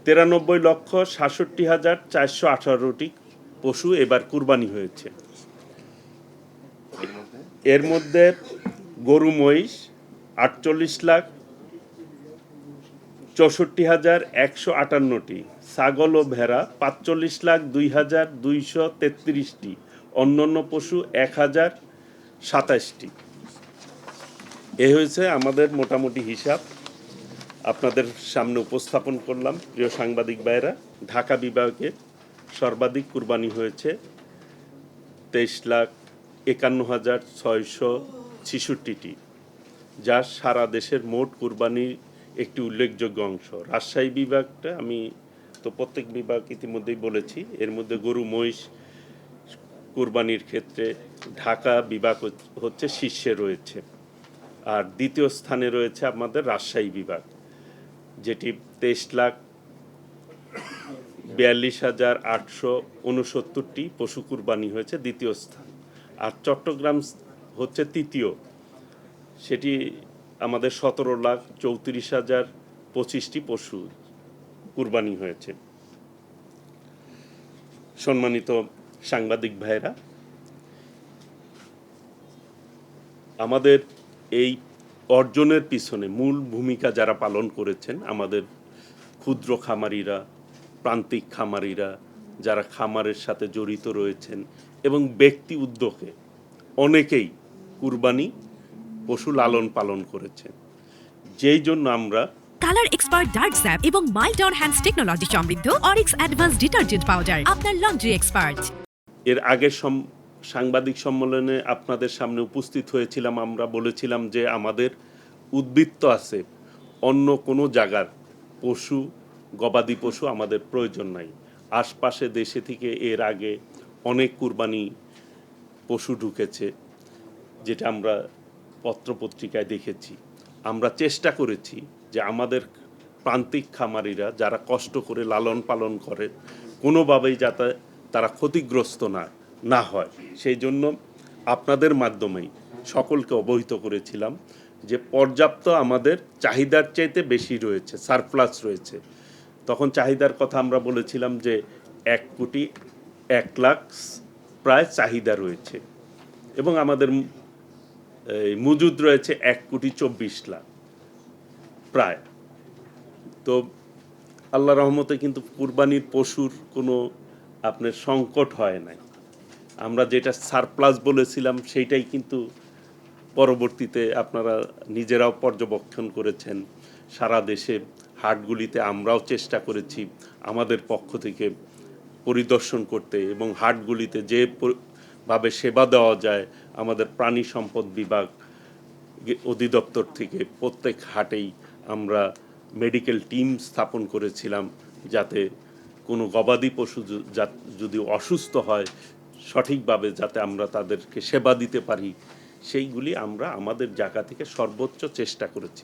93,67,418টি পশু এবার কুরবানি হয়েছে। এর মধ্যে গরু মহিষ 48,64,158টি, ছাগল ও ভেড়া 45,02,233টি, অন্যান্য পশু 1,027টি। এ হয়েছে আমাদের মোটামুটি হিসাব, আপনাদের সামনে উপস্থাপন করলাম। প্রিয় সাংবাদিক ভাইয়েরা, ঢাকা বিভাগে সর্বাধিক কুরবানি হয়েছে 23,51,666টি, যা সারা দেশের মোট কুরবানির একটি উল্লেখযোগ্য অংশ। রাজশাহী বিভাগটা আমি তো প্রত্যেক বিভাগ ইতিমধ্যেই বলেছি। এর মধ্যে গরু মহিষ কুরবানির ক্ষেত্রে ঢাকা বিভাগ হচ্ছে শীর্ষে রয়েছে, আর দ্বিতীয় স্থানে রয়েছে আমাদের রাজশাহী বিভাগ, যেটি 23,42,869টি পশু কুরবানি হয়েছে, দ্বিতীয় স্থান। আর চট্টগ্রাম হচ্ছে তৃতীয়, সেটি আমাদের 17,34,025টি পশু কুরবানি হয়েছে। সম্মানিত সাংবাদিক ভাইরা, আমাদের এই অর্জনের পিছনে মূল ভূমিকা যারা পালন করেছেন, আমাদের ক্ষুদ্র খামারিরা, প্রান্তিক খামারিরা, যারা খামারের সাথে জড়িত রয়েছেন, এবং ব্যক্তি উদ্যোগে অনেকেই কুরবানি পশু লালন পালন করেছেন, যেই জন্য আমরা কালার এক্সপার্ট ডার্ক স্যাপ এবং মাইল্ড অন হ্যান্ডস টেকনোলজি সমৃদ্ধ অরিক্স অ্যাডভান্স ডিটারজেন্ট পাউডার আপনার লন্ড্রি এক্সপার্ট। এর আগের সাংবাদিক সম্মেলনে আপনাদের সামনে উপস্থিত হয়েছিলাম। আমরা বলেছিলাম যে আমাদের উদ্বৃত্ত আছে, অন্য কোনো জায়গার পশু, গবাদি পশু আমাদের প্রয়োজন নাই। আশপাশে দেশে থেকে এর আগে অনেক কুরবানি পশু ঢুকেছে, যেটা আমরা পত্রপত্রিকায় দেখেছি। আমরা চেষ্টা করেছি যে আমাদের প্রান্তিক খামারিরা যারা কষ্ট করে লালন পালন করে, কোনোভাবেই যাতে তারা ক্ষতিগ্রস্ত না হয়, সেই জন্য আপনাদের মাধ্যমেই সকলকে অবহিত করেছিলাম যে পর্যাপ্ত আমাদের চাহিদার চাইতে বেশি রয়েছে, সারপ্লাস রয়েছে। তখন চাহিদার কথা আমরা বলেছিলাম যে 1,01,00,000 প্রায় চাহিদা রয়েছে, এবং আমাদের মজুদ রয়েছে 1,24,00,000 প্রায়। তো আল্লাহ রহমতে কিন্তু কুরবানির পশুর কোনো আপনার সংকট হয় নাই। আমরা যেটা সারপ্লাস বলেছিলাম সেইটাই কিন্তু পরবর্তীতে আপনারা নিজেরাও পর্যবেক্ষণ করেছেন। সারা দেশে হাটগুলিতে আমরাও চেষ্টা করেছি আমাদের পক্ষ থেকে পরিদর্শন করতে, এবং হাটগুলিতে যেভাবে সেবা দেওয়া যায় আমাদের প্রাণী সম্পদ বিভাগ অধিদপ্তর থেকে প্রত্যেক হাটেই আমরা মেডিকেল টিম স্থাপন করেছিলাম, যাতে কোনো গবাদি পশু যদি অসুস্থ হয় সঠিকভাবে যাতে আমরা তাদেরকে সেবা দিতে পারি, সেইগুলি আমরা আমাদের জায়গা থেকে সর্বোচ্চ চেষ্টা করেছি।